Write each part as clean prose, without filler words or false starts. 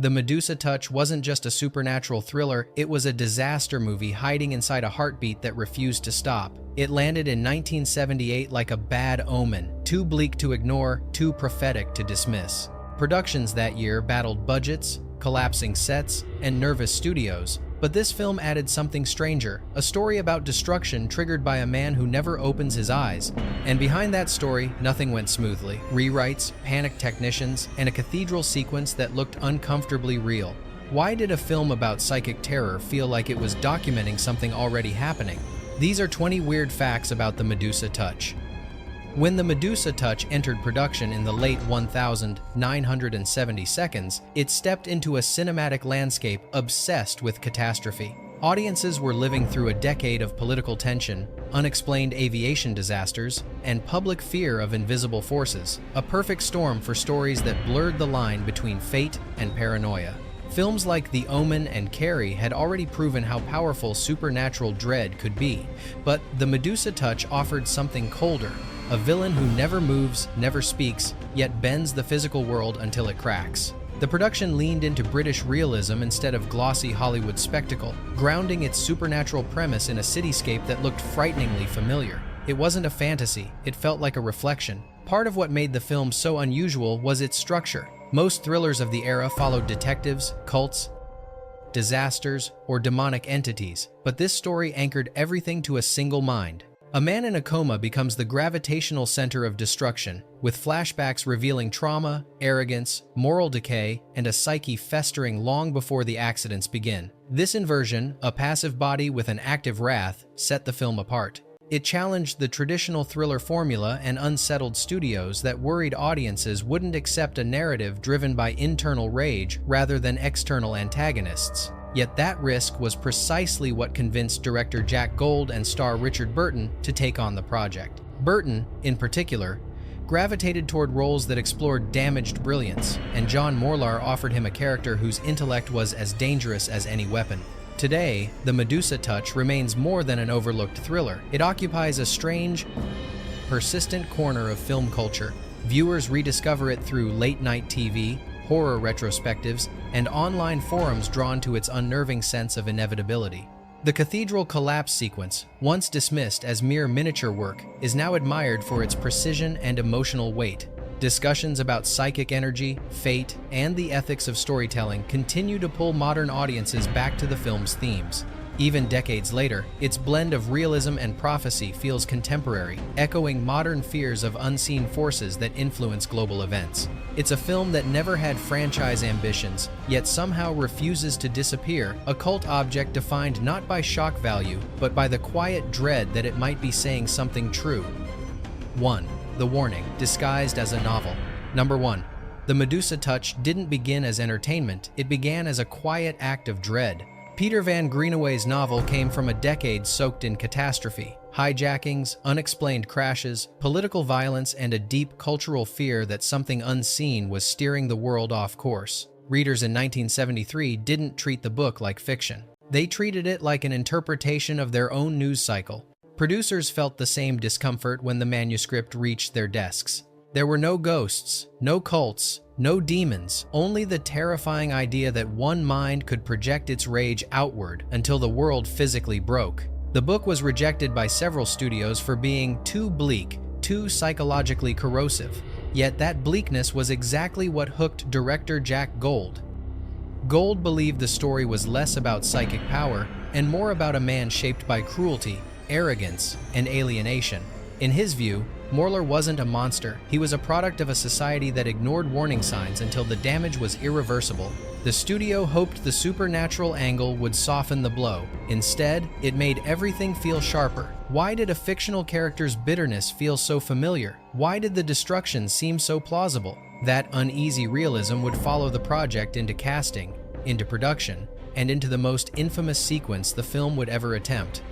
The Medusa Touch wasn't just a supernatural thriller, it was a disaster movie hiding inside a heartbeat that refused to stop. It landed in 1978 like a bad omen, too bleak to ignore, too prophetic to dismiss. Productions that year battled budgets, collapsing sets, and nervous studios. But this film added something stranger, a story about destruction triggered by a man who never opens his eyes. And behind that story, nothing went smoothly. Rewrites, panicked technicians, and a cathedral sequence that looked uncomfortably real. Why did a film about psychic terror feel like it was documenting something already happening? These are 20 weird facts about the Medusa Touch. When the Medusa Touch entered production in the late 1970s, it stepped into a cinematic landscape obsessed with catastrophe. Audiences were living through a decade of political tension, unexplained aviation disasters, and public fear of invisible forces, a perfect storm for stories that blurred the line between fate and paranoia. Films like The Omen and Carrie had already proven how powerful supernatural dread could be, but the Medusa Touch offered something colder. A villain who never moves, never speaks, yet bends the physical world until it cracks. The production leaned into British realism instead of glossy Hollywood spectacle, grounding its supernatural premise in a cityscape that looked frighteningly familiar. It wasn't a fantasy, it felt like a reflection. Part of what made the film so unusual was its structure. Most thrillers of the era followed detectives, cults, disasters, or demonic entities, but this story anchored everything to a single mind. A man in a coma becomes the gravitational center of destruction, with flashbacks revealing trauma, arrogance, moral decay, and a psyche festering long before the accidents begin. This inversion, a passive body with an active wrath, set the film apart. It challenged the traditional thriller formula and unsettled studios that worried audiences wouldn't accept a narrative driven by internal rage rather than external antagonists. Yet that risk was precisely what convinced director Jack Gold and star Richard Burton to take on the project. Burton, in particular, gravitated toward roles that explored damaged brilliance, and John Morlar offered him a character whose intellect was as dangerous as any weapon. Today, the Medusa Touch remains more than an overlooked thriller. It occupies a strange, persistent corner of film culture. Viewers rediscover it through late-night TV, horror retrospectives, and online forums drawn to its unnerving sense of inevitability. The cathedral collapse sequence, once dismissed as mere miniature work, is now admired for its precision and emotional weight. Discussions about psychic energy, fate, and the ethics of storytelling continue to pull modern audiences back to the film's themes. Even decades later, its blend of realism and prophecy feels contemporary, echoing modern fears of unseen forces that influence global events. It's a film that never had franchise ambitions, yet somehow refuses to disappear, a cult object defined not by shock value, but by the quiet dread that it might be saying something true. 1. The Warning, disguised as a novel. Number 1. The Medusa Touch didn't begin as entertainment, it began as a quiet act of dread. Peter Van Greenaway's novel came from a decade soaked in catastrophe, hijackings, unexplained crashes, political violence, and a deep cultural fear that something unseen was steering the world off course. Readers in 1973 didn't treat the book like fiction. They treated it like an interpretation of their own news cycle. Producers felt the same discomfort when the manuscript reached their desks. There were no ghosts, no cults, no demons, only the terrifying idea that one mind could project its rage outward until the world physically broke. The book was rejected by several studios for being too bleak, too psychologically corrosive. Yet that bleakness was exactly what hooked director Jack Gold. Gold believed the story was less about psychic power and more about a man shaped by cruelty, arrogance, and alienation. In his view, Morlar wasn't a monster, he was a product of a society that ignored warning signs until the damage was irreversible. The studio hoped the supernatural angle would soften the blow. Instead, it made everything feel sharper. Why did a fictional character's bitterness feel so familiar? Why did the destruction seem so plausible? That uneasy realism would follow the project into casting, into production, and into the most infamous sequence the film would ever attempt.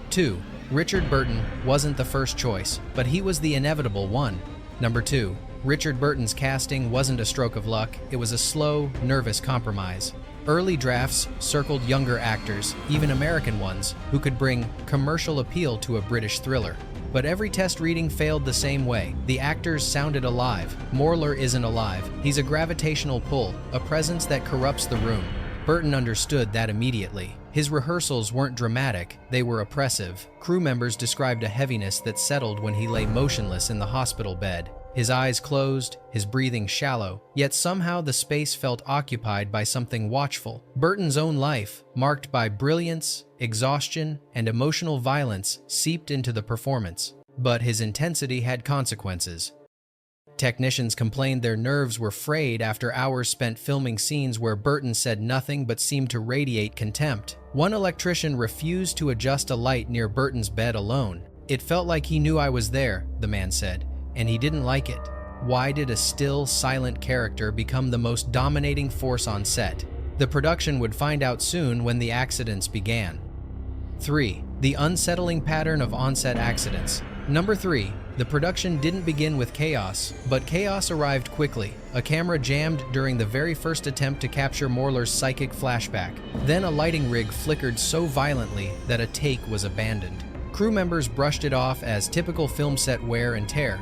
2. Richard Burton wasn't the first choice, but he was the inevitable one. Number 2. Richard Burton's casting wasn't a stroke of luck, it was a slow, nervous compromise. Early drafts circled younger actors, even American ones, who could bring commercial appeal to a British thriller. But every test reading failed the same way. The actors sounded alive. Morler isn't alive. He's a gravitational pull, a presence that corrupts the room. Burton understood that immediately. His rehearsals weren't dramatic, they were oppressive. Crew members described a heaviness that settled when he lay motionless in the hospital bed. His eyes closed, his breathing shallow, yet somehow the space felt occupied by something watchful. Burton's own life, marked by brilliance, exhaustion, and emotional violence, seeped into the performance. But his intensity had consequences. Technicians complained their nerves were frayed after hours spent filming scenes where Burton said nothing but seemed to radiate contempt. One electrician refused to adjust a light near Burton's bed alone. "It felt like he knew I was there," the man said, "and he didn't like it." Why did a still, silent character become the most dominating force on set? The production would find out soon when the accidents began. 3. The unsettling pattern of onset accidents. Number 3. The production didn't begin with chaos, but chaos arrived quickly. A camera jammed during the very first attempt to capture Morler's psychic flashback. Then a lighting rig flickered so violently that a take was abandoned. Crew members brushed it off as typical film set wear and tear,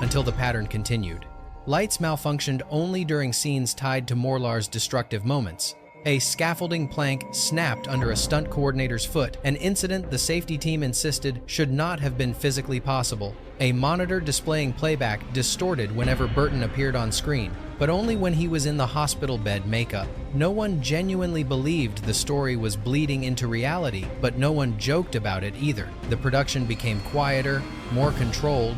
until the pattern continued. Lights malfunctioned only during scenes tied to Morler's destructive moments. A scaffolding plank snapped under a stunt coordinator's foot, an incident the safety team insisted should not have been physically possible. A monitor displaying playback distorted whenever Burton appeared on screen, but only when he was in the hospital bed makeup. No one genuinely believed the story was bleeding into reality, but no one joked about it either. The production became quieter, more controlled,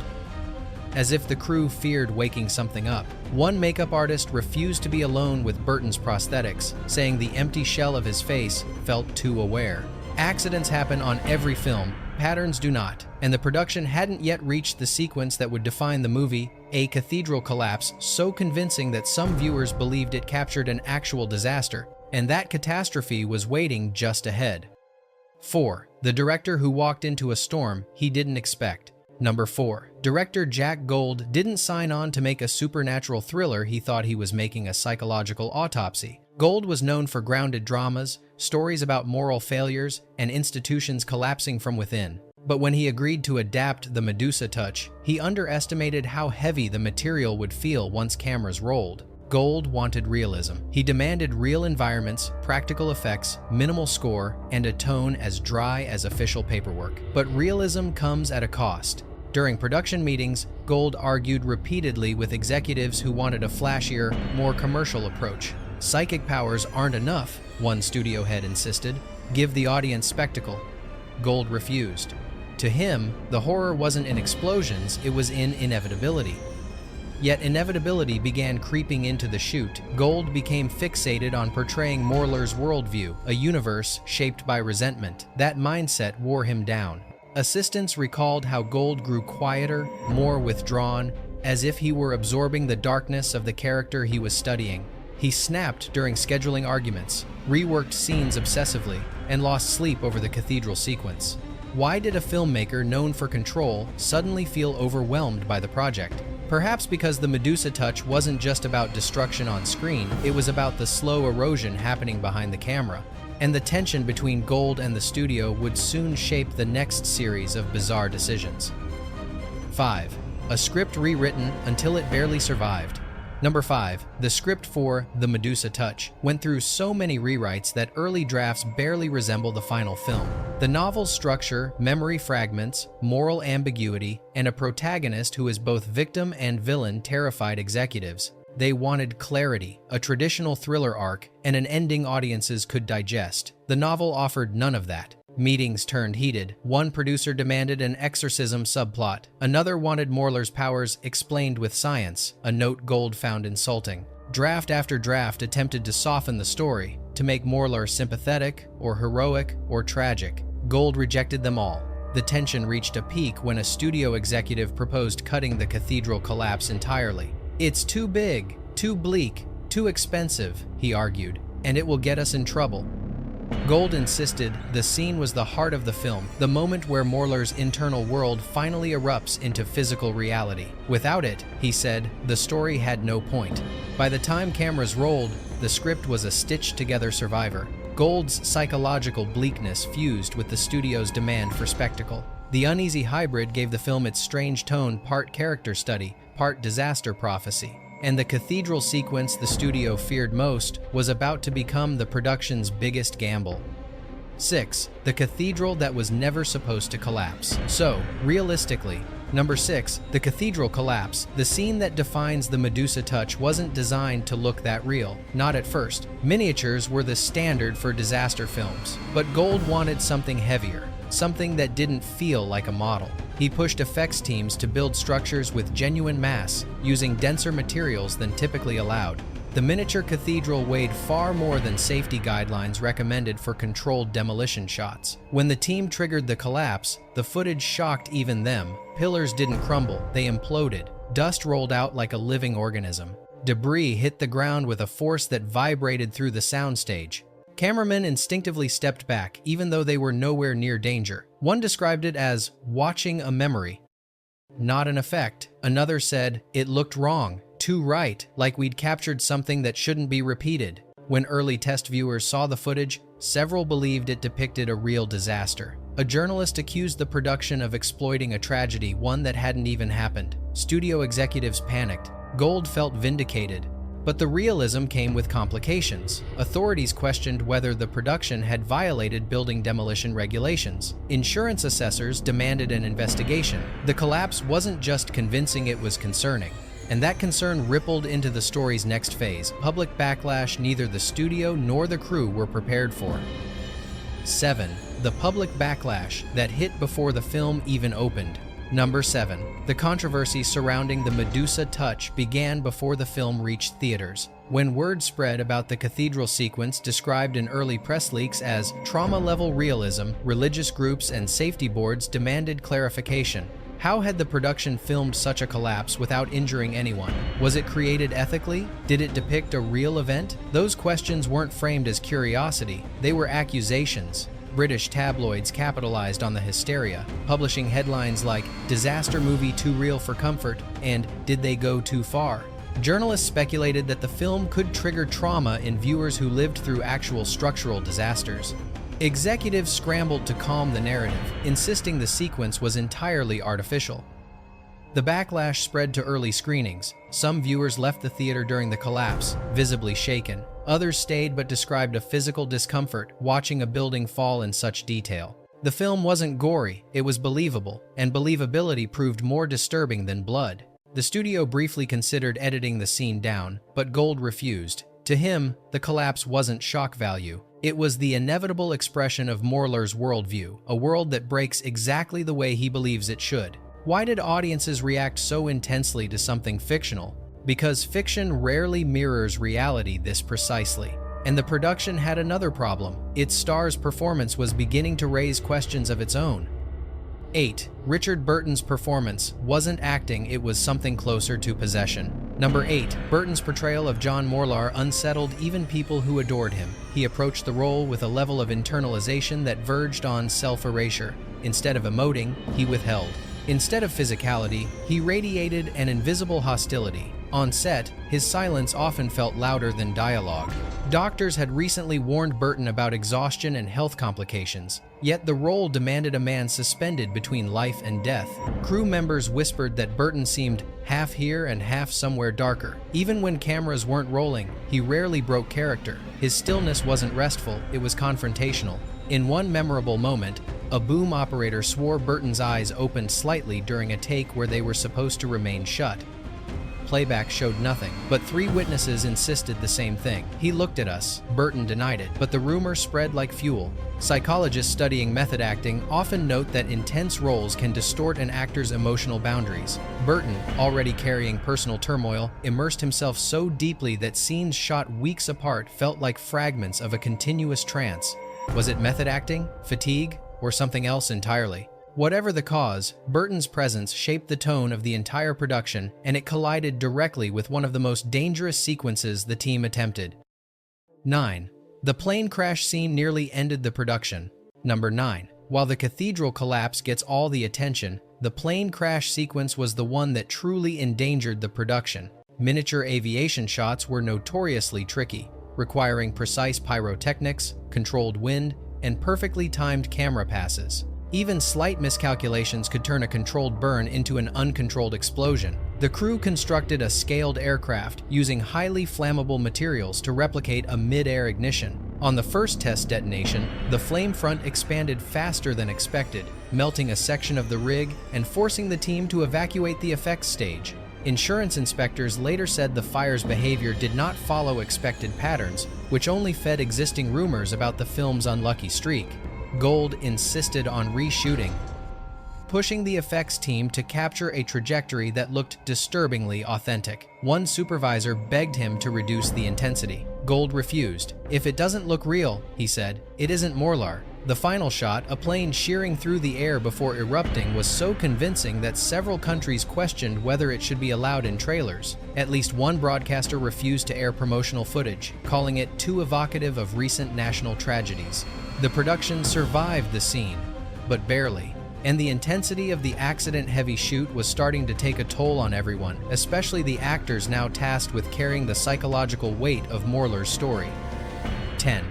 as if the crew feared waking something up. One makeup artist refused to be alone with Burton's prosthetics, saying the empty shell of his face felt too aware. Accidents happen on every film, patterns do not, and the production hadn't yet reached the sequence that would define the movie, a cathedral collapse so convincing that some viewers believed it captured an actual disaster, and that catastrophe was waiting just ahead. 4. The director who walked into a storm he didn't expect. Number 4. Director Jack Gold didn't sign on to make a supernatural thriller he thought he was making a psychological autopsy. Gold was known for grounded dramas, stories about moral failures, and institutions collapsing from within. But when he agreed to adapt the Medusa Touch, he underestimated how heavy the material would feel once cameras rolled. Gold wanted realism. He demanded real environments, practical effects, minimal score, and a tone as dry as official paperwork. But realism comes at a cost. During production meetings, Gold argued repeatedly with executives who wanted a flashier, more commercial approach. Psychic powers aren't enough, one studio head insisted. Give the audience spectacle. Gold refused. To him, the horror wasn't in explosions, it was in inevitability. Yet inevitability began creeping into the shoot. Gold became fixated on portraying Morler's worldview, a universe shaped by resentment. That mindset wore him down. Assistants recalled how Gold grew quieter, more withdrawn, as if he were absorbing the darkness of the character he was studying. He snapped during scheduling arguments, reworked scenes obsessively, and lost sleep over the cathedral sequence. Why did a filmmaker known for control suddenly feel overwhelmed by the project? Perhaps because the Medusa Touch wasn't just about destruction on screen, it was about the slow erosion happening behind the camera. And the tension between Gold and the studio would soon shape the next series of bizarre decisions. 5. A script rewritten until it barely survived. Number 5. The script for The Medusa Touch went through so many rewrites that early drafts barely resemble the final film. The novel's structure, memory fragments, moral ambiguity, and a protagonist who is both victim and villain terrified executives. They wanted clarity, a traditional thriller arc, and an ending audiences could digest. The novel offered none of that. Meetings turned heated. One producer demanded an exorcism subplot. Another wanted Morler's powers explained with science, a note Gold found insulting. Draft after draft attempted to soften the story, to make Morler sympathetic, or heroic, or tragic. Gold rejected them all. The tension reached a peak when a studio executive proposed cutting the cathedral collapse entirely. "It's too big, too bleak, too expensive," he argued, "and it will get us in trouble." Gold insisted the scene was the heart of the film, the moment where Morler's internal world finally erupts into physical reality. Without it, he said, the story had no point. By the time cameras rolled, the script was a stitched-together survivor. Gold's psychological bleakness fused with the studio's demand for spectacle. The uneasy hybrid gave the film its strange tone, part character study, part disaster prophecy. And the cathedral sequence the studio feared most was about to become the production's biggest gamble. 6. The cathedral that was never supposed to collapse. So, realistically, Number 6. The cathedral collapse. The scene that defines the Medusa Touch wasn't designed to look that real. Not at first. Miniatures were the standard for disaster films. But Gold wanted something heavier. Something that didn't feel like a model. He pushed effects teams to build structures with genuine mass, using denser materials than typically allowed. The miniature cathedral weighed far more than safety guidelines recommended for controlled demolition shots. When the team triggered the collapse, the footage shocked even them. Pillars didn't crumble, they imploded. Dust rolled out like a living organism. Debris hit the ground with a force that vibrated through the soundstage. Cameramen instinctively stepped back, even though they were nowhere near danger. One described it as watching a memory, not an effect. Another said, it looked wrong. Too right, like we'd captured something that shouldn't be repeated. When early test viewers saw the footage, several believed it depicted a real disaster. A journalist accused the production of exploiting a tragedy, one that hadn't even happened. Studio executives panicked. Gold felt vindicated. But the realism came with complications. Authorities questioned whether the production had violated building demolition regulations. Insurance assessors demanded an investigation. The collapse wasn't just convincing, it was concerning. And that concern rippled into the story's next phase, public backlash neither the studio nor the crew were prepared for. 7. The public backlash that hit before the film even opened. Number 7. The controversy surrounding the Medusa Touch began before the film reached theaters. When word spread about the cathedral sequence described in early press leaks as trauma-level realism, religious groups and safety boards demanded clarification. How had the production filmed such a collapse without injuring anyone? Was it created ethically? Did it depict a real event? Those questions weren't framed as curiosity, they were accusations. British tabloids capitalized on the hysteria, publishing headlines like, "Disaster movie too real for comfort," and "Did they go too far?" Journalists speculated that the film could trigger trauma in viewers who lived through actual structural disasters. Executives scrambled to calm the narrative, insisting the sequence was entirely artificial. The backlash spread to early screenings. Some viewers left the theater during the collapse, visibly shaken. Others stayed but described a physical discomfort watching a building fall in such detail. The film wasn't gory, it was believable, and believability proved more disturbing than blood. The studio briefly considered editing the scene down, but Gold refused. To him, the collapse wasn't shock value. It was the inevitable expression of Morler's worldview, a world that breaks exactly the way he believes it should. Why did audiences react so intensely to something fictional? Because fiction rarely mirrors reality this precisely. And the production had another problem. Its star's performance was beginning to raise questions of its own. 8. Richard Burton's performance wasn't acting, it was something closer to possession. Number 8. Burton's portrayal of John Morlar unsettled even people who adored him. He approached the role with a level of internalization that verged on self-erasure. Instead of emoting, he withheld. Instead of physicality, he radiated an invisible hostility. On set, his silence often felt louder than dialogue. Doctors had recently warned Burton about exhaustion and health complications, yet the role demanded a man suspended between life and death. Crew members whispered that Burton seemed half here and half somewhere darker. Even when cameras weren't rolling, he rarely broke character. His stillness wasn't restful, it was confrontational. In one memorable moment, a boom operator swore Burton's eyes opened slightly during a take where they were supposed to remain shut. Playback showed nothing, but 3 witnesses insisted the same thing. He looked at us. Burton denied it, but the rumor spread like fuel. Psychologists studying method acting often note that intense roles can distort an actor's emotional boundaries. Burton, already carrying personal turmoil, immersed himself so deeply that scenes shot weeks apart felt like fragments of a continuous trance. Was it method acting, fatigue, or something else entirely? Whatever the cause, Burton's presence shaped the tone of the entire production, and it collided directly with one of the most dangerous sequences the team attempted. 9. The plane crash scene nearly ended the production. Number 9. While the cathedral collapse gets all the attention, the plane crash sequence was the one that truly endangered the production. Miniature aviation shots were notoriously tricky, requiring precise pyrotechnics, controlled wind, and perfectly timed camera passes. Even slight miscalculations could turn a controlled burn into an uncontrolled explosion. The crew constructed a scaled aircraft using highly flammable materials to replicate a mid-air ignition. On the first test detonation, the flame front expanded faster than expected, melting a section of the rig and forcing the team to evacuate the effects stage. Insurance inspectors later said the fire's behavior did not follow expected patterns, which only fed existing rumors about the film's unlucky streak. Gold insisted on reshooting, pushing the effects team to capture a trajectory that looked disturbingly authentic. One supervisor begged him to reduce the intensity. Gold refused. "If it doesn't look real," he said, "it isn't Morlar." The final shot, a plane shearing through the air before erupting, was so convincing that several countries questioned whether it should be allowed in trailers. At least one broadcaster refused to air promotional footage, calling it too evocative of recent national tragedies. The production survived the scene, but barely. And the intensity of the accident-heavy shoot was starting to take a toll on everyone, especially the actors now tasked with carrying the psychological weight of Morlar's story. 10.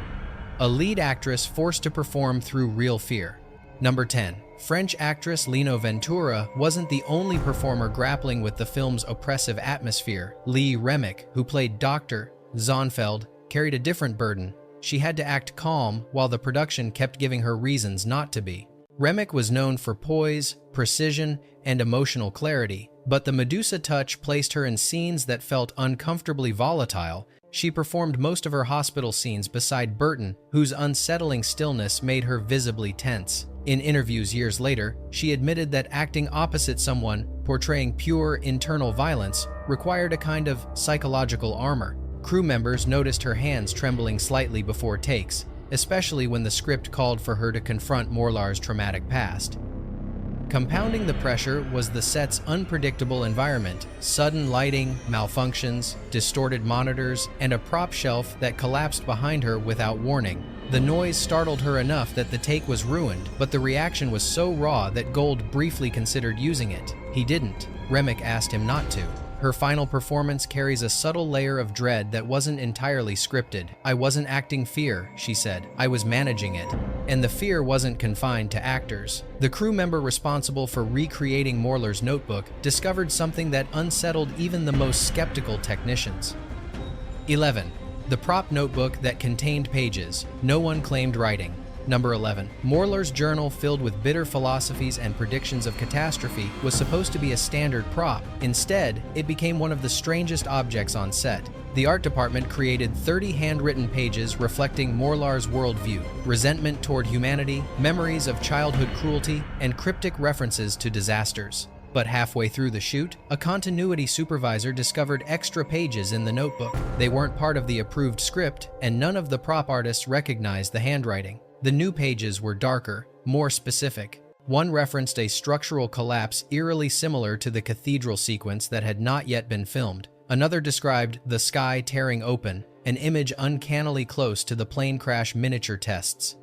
A lead actress forced to perform through real fear. Number 10. French actress Lino Ventura wasn't the only performer grappling with the film's oppressive atmosphere. Remick, who played Dr. Zonfeld, carried a different burden. She had to act calm while the production kept giving her reasons not to be. Remick was known for poise, precision, and emotional clarity, but the Medusa Touch placed her in scenes that felt uncomfortably volatile. She performed most of her hospital scenes beside Burton, whose unsettling stillness made her visibly tense. In interviews years later, she admitted that acting opposite someone portraying pure internal violence required a kind of psychological armor. Crew members noticed her hands trembling slightly before takes, especially when the script called for her to confront Morlar's traumatic past. Compounding the pressure was the set's unpredictable environment: sudden lighting, malfunctions, distorted monitors, and a prop shelf that collapsed behind her without warning. The noise startled her enough that the take was ruined, but the reaction was so raw that Gold briefly considered using it. He didn't. Remick asked him not to. Her final performance carries a subtle layer of dread that wasn't entirely scripted. "I wasn't acting fear," she said. "I was managing it." And the fear wasn't confined to actors. The crew member responsible for recreating Morlar's notebook discovered something that unsettled even the most skeptical technicians. 11. The prop notebook that contained pages no one claimed writing. Number 11. Morlar's journal, filled with bitter philosophies and predictions of catastrophe, was supposed to be a standard prop. Instead, it became one of the strangest objects on set. The art department created 30 handwritten pages reflecting Morlar's worldview: resentment toward humanity, memories of childhood cruelty, and cryptic references to disasters. But halfway through the shoot, a continuity supervisor discovered extra pages in the notebook. They weren't part of the approved script, and none of the prop artists recognized the handwriting. The new pages were darker, more specific. One referenced a structural collapse eerily similar to the cathedral sequence that had not yet been filmed. Another described the sky tearing open, an image uncannily close to the plane crash miniature tests.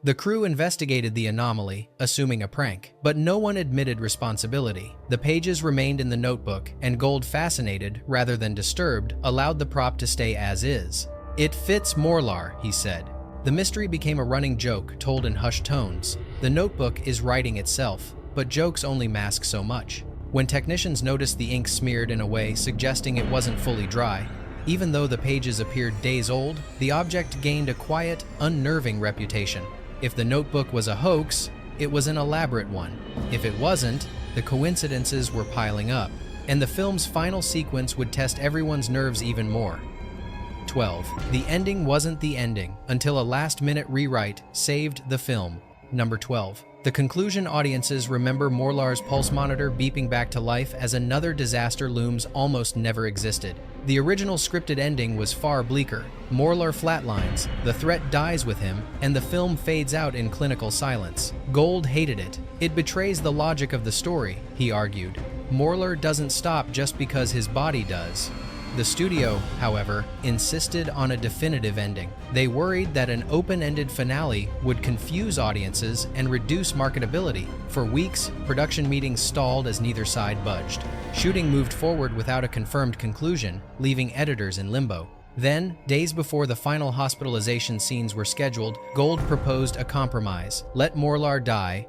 The crew investigated the anomaly, assuming a prank, but no one admitted responsibility. The pages remained in the notebook, and Gold, fascinated rather than disturbed, allowed the prop to stay as is. "It fits Morlar," he said. The mystery became a running joke, told in hushed tones. The notebook is writing itself, but jokes only mask so much. When technicians noticed the ink smeared in a way suggesting it wasn't fully dry, even though the pages appeared days old, the object gained a quiet, unnerving reputation. If the notebook was a hoax, it was an elaborate one. If it wasn't, the coincidences were piling up, and the film's final sequence would test everyone's nerves even more. 12. The ending wasn't the ending until a last-minute rewrite saved the film. Number 12. The conclusion: audiences remember Morlar's pulse monitor beeping back to life as another disaster looms almost never existed. The original scripted ending was far bleaker. Morlar flatlines, the threat dies with him, and the film fades out in clinical silence. Gold hated it. "It betrays the logic of the story," he argued. "Morlar doesn't stop just because his body does." The studio, however, insisted on a definitive ending. They worried that an open-ended finale would confuse audiences and reduce marketability. For weeks, production meetings stalled as neither side budged. Shooting moved forward without a confirmed conclusion, leaving editors in limbo. Then, days before the final hospitalization scenes were scheduled, Gold proposed a compromise: let Morlar die,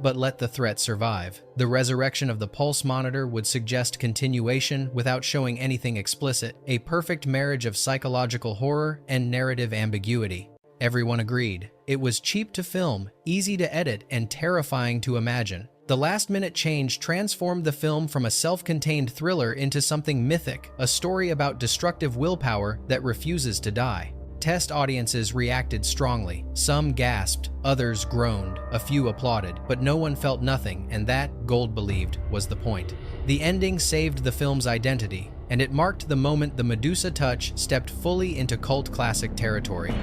but let the threat survive. The resurrection of the pulse monitor would suggest continuation without showing anything explicit, a perfect marriage of psychological horror and narrative ambiguity. Everyone agreed. It was cheap to film, easy to edit, and terrifying to imagine. The last-minute change transformed the film from a self-contained thriller into something mythic, a story about destructive willpower that refuses to die. Test audiences reacted strongly. Some gasped, others groaned, a few applauded, but no one felt nothing, and that, Gold believed, was the point. The ending saved the film's identity, and it marked the moment the Medusa Touch stepped fully into cult classic territory.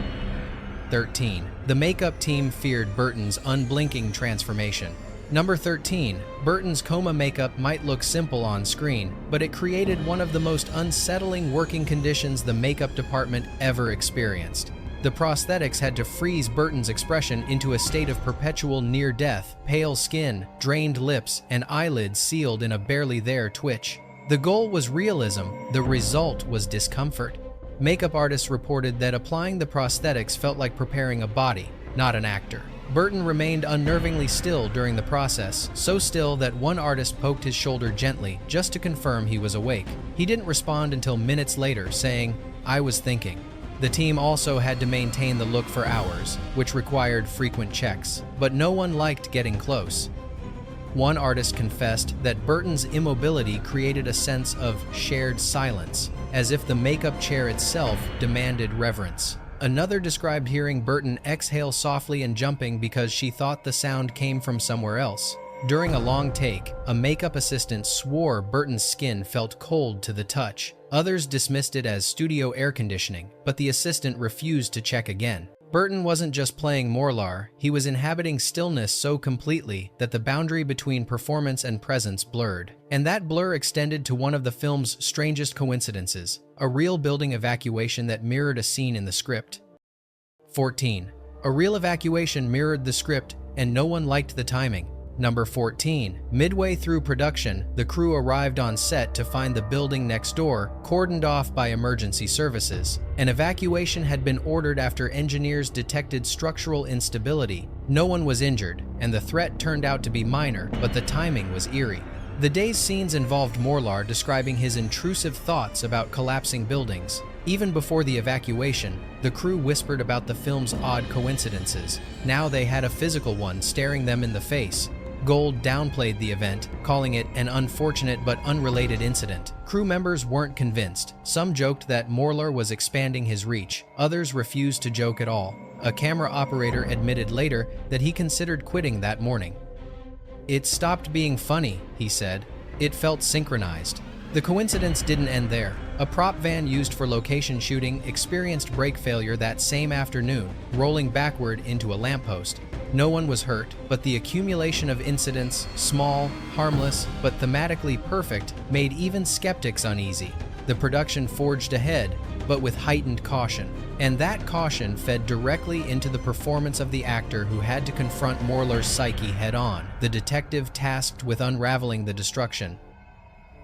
13. The makeup team feared Burton's unblinking transformation. Number 13. Burton's coma makeup might look simple on screen, but it created one of the most unsettling working conditions the makeup department ever experienced. The prosthetics had to freeze Burton's expression into a state of perpetual near-death, pale skin, drained lips, and eyelids sealed in a barely-there twitch. The goal was realism, the result was discomfort. Makeup artists reported that applying the prosthetics felt like preparing a body, not an actor. Burton remained unnervingly still during the process, so still that one artist poked his shoulder gently just to confirm he was awake. He didn't respond until minutes later, saying, "I was thinking." The team also had to maintain the look for hours, which required frequent checks, but no one liked getting close. One artist confessed that Burton's immobility created a sense of shared silence, as if the makeup chair itself demanded reverence. Another described hearing Burton exhale softly and jumping because she thought the sound came from somewhere else. During a long take, a makeup assistant swore Burton's skin felt cold to the touch. Others dismissed it as studio air conditioning, but the assistant refused to check again. Burton wasn't just playing Morlar, he was inhabiting stillness so completely that the boundary between performance and presence blurred. And that blur extended to one of the film's strangest coincidences, a real building evacuation that mirrored a scene in the script. 14. A real evacuation mirrored the script, and no one liked the timing. Number 14. Midway through production, the crew arrived on set to find the building next door cordoned off by emergency services. An evacuation had been ordered after engineers detected structural instability. No one was injured, and the threat turned out to be minor, but the timing was eerie. The day's scenes involved Morlar describing his intrusive thoughts about collapsing buildings. Even before the evacuation, the crew whispered about the film's odd coincidences. Now they had a physical one staring them in the face. Gold downplayed the event, calling it an unfortunate but unrelated incident. Crew members weren't convinced. Some joked that Morlar was expanding his reach. Others refused to joke at all. A camera operator admitted later that he considered quitting that morning. "It stopped being funny," he said. "It felt synchronized." The coincidence didn't end there. A prop van used for location shooting experienced brake failure that same afternoon, rolling backward into a lamppost. No one was hurt, but the accumulation of incidents, small, harmless, but thematically perfect, made even skeptics uneasy. The production forged ahead, but with heightened caution. And that caution fed directly into the performance of the actor who had to confront Morlar's psyche head-on, the detective tasked with unraveling the destruction.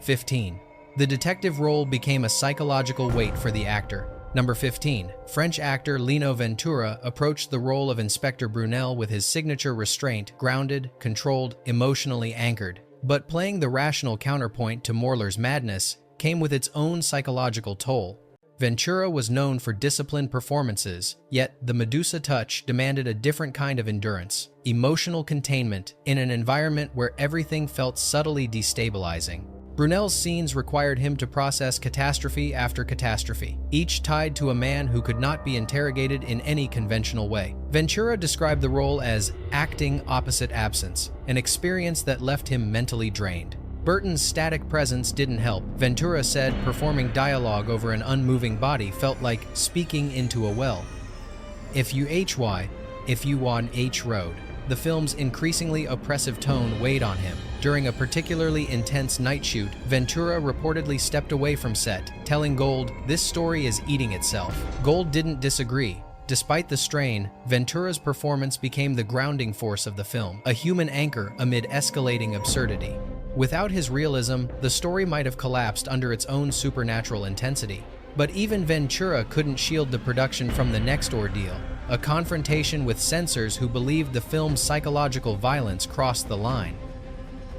15. The detective role became a psychological weight for the actor. Number 15. French actor Lino Ventura approached the role of Inspector Brunel with his signature restraint, grounded, controlled, emotionally anchored. But playing the rational counterpoint to Morlar's madness came with its own psychological toll. Ventura was known for disciplined performances, yet the Medusa Touch demanded a different kind of endurance, emotional containment, in an environment where everything felt subtly destabilizing. Brunel's scenes required him to process catastrophe after catastrophe, each tied to a man who could not be interrogated in any conventional way. Ventura described the role as acting opposite absence, an experience that left him mentally drained. Burton's static presence didn't help. Ventura said performing dialogue over an unmoving body felt like speaking into a well. If you on H road. The film's increasingly oppressive tone weighed on him. During a particularly intense night shoot, Ventura reportedly stepped away from set, telling Gold, "This story is eating itself." Gold didn't disagree. Despite the strain, Ventura's performance became the grounding force of the film, a human anchor amid escalating absurdity. Without his realism, the story might have collapsed under its own supernatural intensity. But even Ventura couldn't shield the production from the next ordeal, a confrontation with censors who believed the film's psychological violence crossed the line.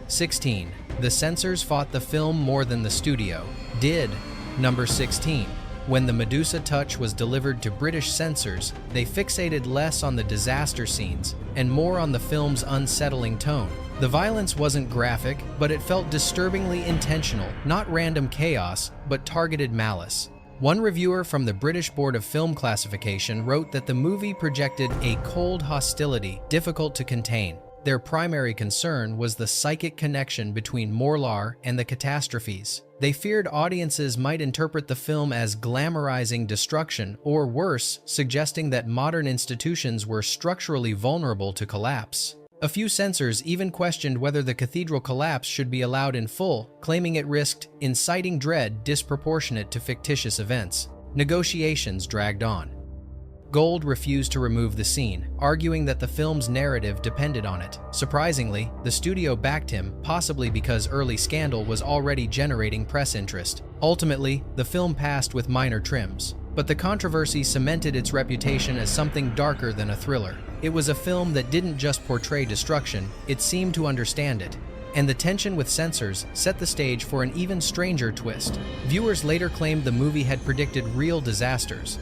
16. The censors fought the film more than the studio did. Number 16. When the Medusa Touch was delivered to British censors, they fixated less on the disaster scenes and more on the film's unsettling tone. The violence wasn't graphic, but it felt disturbingly intentional, not random chaos, but targeted malice. One reviewer from the British Board of Film Classification wrote that the movie projected a cold hostility difficult to contain. Their primary concern was the psychic connection between Morlar and the catastrophes. They feared audiences might interpret the film as glamorizing destruction, or worse, suggesting that modern institutions were structurally vulnerable to collapse. A few censors even questioned whether the cathedral collapse should be allowed in full, claiming it risked inciting dread disproportionate to fictitious events. Negotiations dragged on. Gold refused to remove the scene, arguing that the film's narrative depended on it. Surprisingly, the studio backed him, possibly because early scandal was already generating press interest. Ultimately, the film passed with minor trims, but the controversy cemented its reputation as something darker than a thriller. It was a film that didn't just portray destruction, it seemed to understand it. And the tension with censors set the stage for an even stranger twist. Viewers later claimed the movie had predicted real disasters.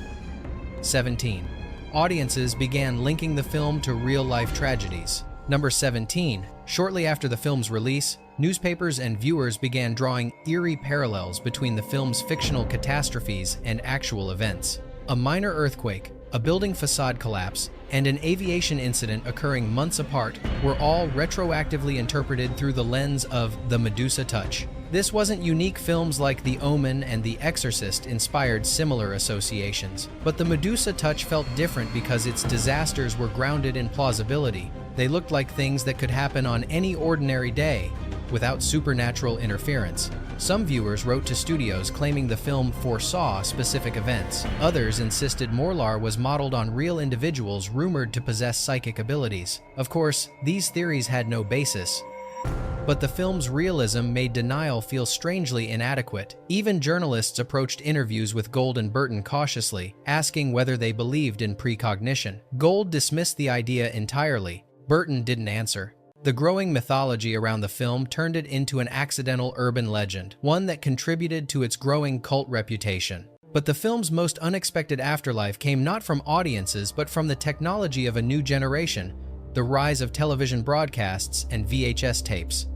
17. Audiences began linking the film to real-life tragedies. Number 17. Shortly after the film's release, newspapers and viewers began drawing eerie parallels between the film's fictional catastrophes and actual events. A minor earthquake, a building facade collapse, and an aviation incident occurring months apart were all retroactively interpreted through the lens of the Medusa Touch. This wasn't unique. Films like The Omen and The Exorcist inspired similar associations, but the Medusa Touch felt different because its disasters were grounded in plausibility. They looked like things that could happen on any ordinary day, without supernatural interference. Some viewers wrote to studios claiming the film foresaw specific events. Others insisted Morlar was modeled on real individuals rumored to possess psychic abilities. Of course, these theories had no basis, but the film's realism made denial feel strangely inadequate. Even journalists approached interviews with Gold and Burton cautiously, asking whether they believed in precognition. Gold dismissed the idea entirely. Burton didn't answer. The growing mythology around the film turned it into an accidental urban legend, one that contributed to its growing cult reputation. But the film's most unexpected afterlife came not from audiences but from the technology of a new generation, the rise of television broadcasts and VHS tapes.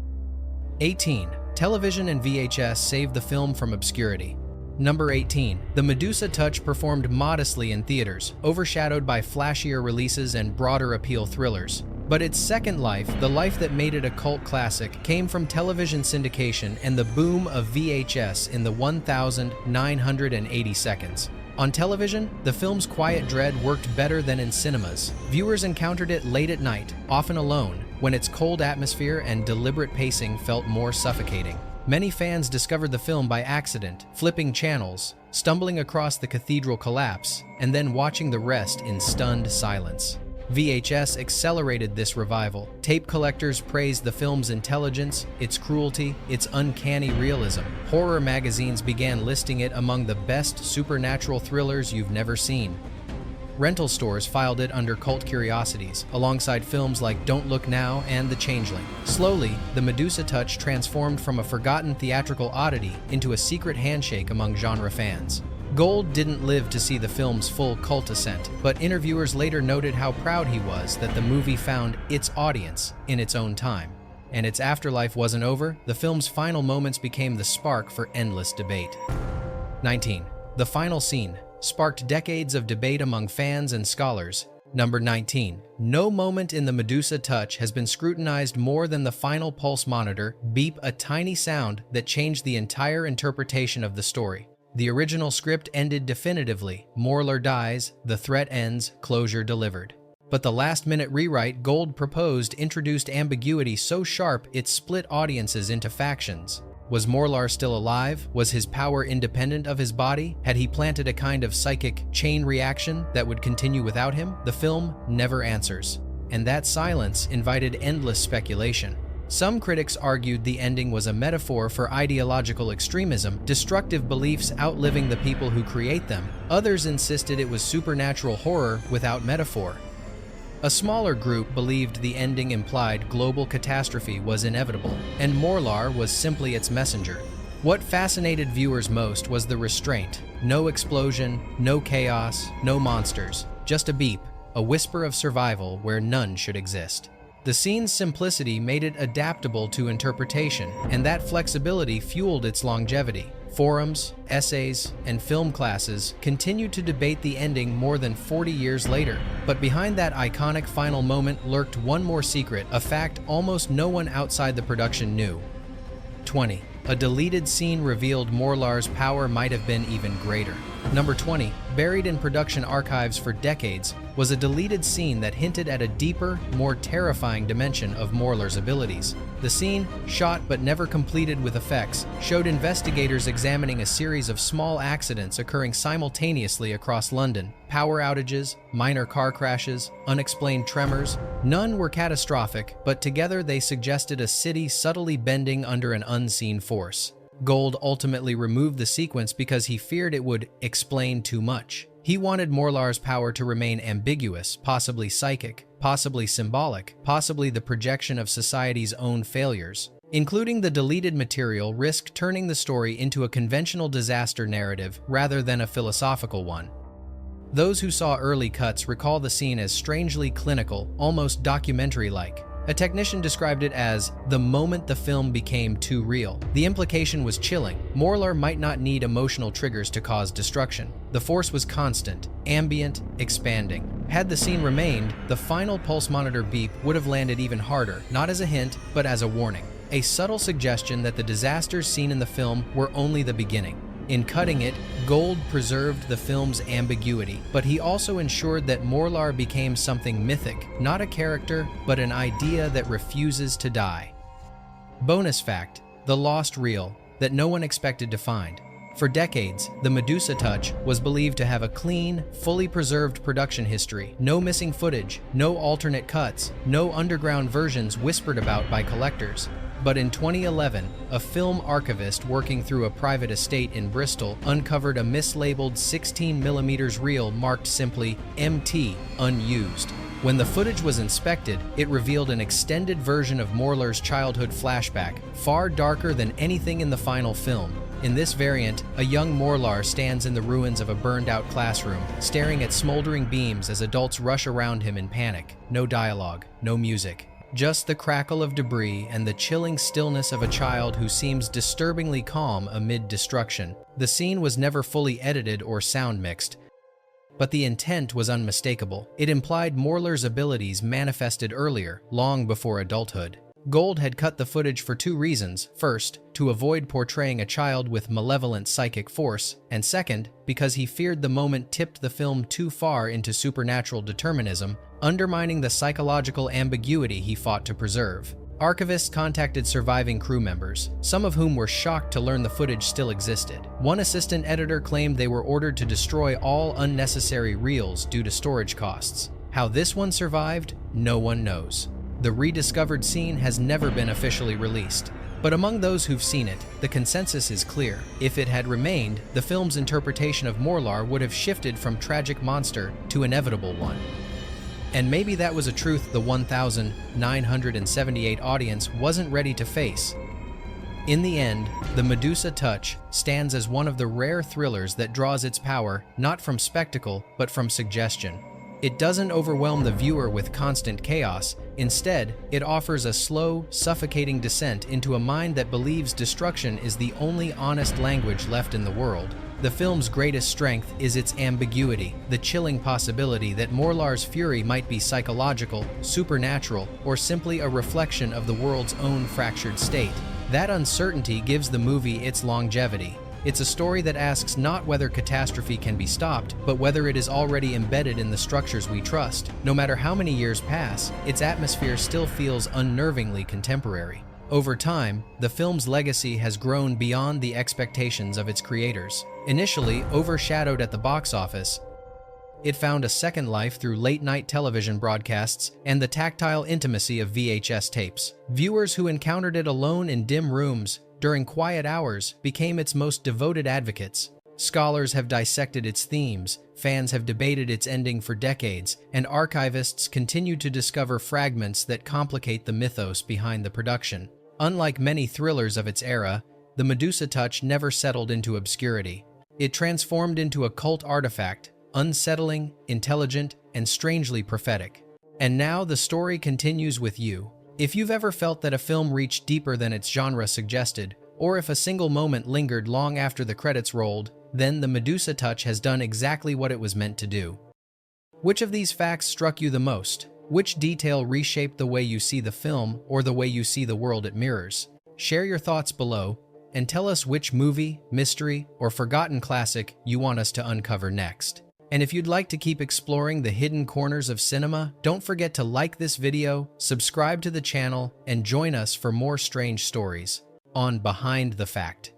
18. Television and VHS saved the film from obscurity. Number 18. The Medusa Touch performed modestly in theaters, overshadowed by flashier releases and broader appeal thrillers. But its second life, the life that made it a cult classic, came from television syndication and the boom of VHS in the 1,980 seconds. On television, the film's quiet dread worked better than in cinemas. Viewers encountered it late at night, often alone, when its cold atmosphere and deliberate pacing felt more suffocating. Many fans discovered the film by accident, flipping channels, stumbling across the cathedral collapse, and then watching the rest in stunned silence. VHS accelerated this revival. Tape collectors praised the film's intelligence, its cruelty, its uncanny realism. Horror magazines began listing it among the best supernatural thrillers you've never seen. Rental stores filed it under cult curiosities, alongside films like Don't Look Now and The Changeling. Slowly, the Medusa Touch transformed from a forgotten theatrical oddity into a secret handshake among genre fans. Gold didn't live to see the film's full cult ascent, but interviewers later noted how proud he was that the movie found its audience in its own time. And its afterlife wasn't over. The film's final moments became the spark for endless debate. 19. The final scene sparked decades of debate among fans and scholars. Number 19. No moment in the Medusa Touch has been scrutinized more than the final pulse monitor beep, a tiny sound that changed the entire interpretation of the story. The original script ended definitively. Morlar dies, the threat ends, closure delivered. But the last-minute rewrite Gold proposed introduced ambiguity so sharp it split audiences into factions. Was Morlar still alive? Was his power independent of his body? Had he planted a kind of psychic chain reaction that would continue without him? The film never answers, and that silence invited endless speculation. Some critics argued the ending was a metaphor for ideological extremism, destructive beliefs outliving the people who create them. Others insisted it was supernatural horror without metaphor. A smaller group believed the ending implied global catastrophe was inevitable, and Morlar was simply its messenger. What fascinated viewers most was the restraint. No explosion, no chaos, no monsters, just a beep, a whisper of survival where none should exist. The scene's simplicity made it adaptable to interpretation, and that flexibility fueled its longevity. Forums, essays, and film classes continued to debate the ending more than 40 years later. But behind that iconic final moment lurked one more secret, a fact almost no one outside the production knew. 20. A deleted scene revealed Morlar's power might have been even greater. Number 20, buried in production archives for decades, was a deleted scene that hinted at a deeper, more terrifying dimension of Morlar's abilities. The scene, shot but never completed with effects, showed investigators examining a series of small accidents occurring simultaneously across London. Power outages, minor car crashes, unexplained tremors. None were catastrophic, but together they suggested a city subtly bending under an unseen force. Gold ultimately removed the sequence because he feared it would explain too much. He wanted Morlar's power to remain ambiguous, possibly psychic, possibly symbolic, possibly the projection of society's own failures. Including the deleted material risked turning the story into a conventional disaster narrative rather than a philosophical one. Those who saw early cuts recall the scene as strangely clinical, almost documentary-like. A technician described it as the moment the film became too real. The implication was chilling. Morlar might not need emotional triggers to cause destruction. The force was constant, ambient, expanding. Had the scene remained, the final pulse monitor beep would have landed even harder, not as a hint, but as a warning. A subtle suggestion that the disasters seen in the film were only the beginning. In cutting it, Gold preserved the film's ambiguity, but he also ensured that Morlar became something mythic, not a character, but an idea that refuses to die. Bonus fact, the lost reel that no one expected to find. For decades, the Medusa Touch was believed to have a clean, fully preserved production history. No missing footage, no alternate cuts, no underground versions whispered about by collectors. But in 2011, a film archivist working through a private estate in Bristol uncovered a mislabeled 16mm reel marked simply MT, unused. When the footage was inspected, it revealed an extended version of Morlar's childhood flashback, far darker than anything in the final film. In this variant, a young Morlar stands in the ruins of a burned-out classroom, staring at smoldering beams as adults rush around him in panic. No dialogue, no music. Just the crackle of debris and the chilling stillness of a child who seems disturbingly calm amid destruction. The scene was never fully edited or sound mixed, but the intent was unmistakable. It implied Morlar's abilities manifested earlier, long before adulthood. Gold had cut the footage for two reasons. First, to avoid portraying a child with malevolent psychic force, and second, because he feared the moment tipped the film too far into supernatural determinism, undermining the psychological ambiguity he fought to preserve. Archivists contacted surviving crew members, some of whom were shocked to learn the footage still existed. One assistant editor claimed they were ordered to destroy all unnecessary reels due to storage costs. How this one survived, no one knows. The rediscovered scene has never been officially released. But among those who've seen it, the consensus is clear. If it had remained, the film's interpretation of Morlar would have shifted from tragic monster to inevitable one. And maybe that was a truth the 1,978 audience wasn't ready to face. In the end, the Medusa Touch stands as one of the rare thrillers that draws its power not from spectacle, but from suggestion. It doesn't overwhelm the viewer with constant chaos. Instead, it offers a slow, suffocating descent into a mind that believes destruction is the only honest language left in the world. The film's greatest strength is its ambiguity, the chilling possibility that Morlar's fury might be psychological, supernatural, or simply a reflection of the world's own fractured state. That uncertainty gives the movie its longevity. It's a story that asks not whether catastrophe can be stopped, but whether it is already embedded in the structures we trust. No matter how many years pass, its atmosphere still feels unnervingly contemporary. Over time, the film's legacy has grown beyond the expectations of its creators. Initially overshadowed at the box office, It found a second life through late-night television broadcasts and the tactile intimacy of VHS tapes. Viewers who encountered it alone in dim rooms during quiet hours became its most devoted advocates. Scholars have dissected its themes, fans have debated its ending for decades, and archivists continue to discover fragments that complicate the mythos behind the production. Unlike many thrillers of its era, the Medusa Touch never settled into obscurity. It transformed into a cult artifact, unsettling, intelligent, and strangely prophetic. And now the story continues with you. If you've ever felt that a film reached deeper than its genre suggested, or if a single moment lingered long after the credits rolled, then the Medusa Touch has done exactly what it was meant to do. Which of these facts struck you the most? Which detail reshaped the way you see the film or the way you see the world it mirrors? Share your thoughts below and tell us which movie, mystery, or forgotten classic you want us to uncover next. And if you'd like to keep exploring the hidden corners of cinema, don't forget to like this video, subscribe to the channel, and join us for more strange stories on Behind the Fact.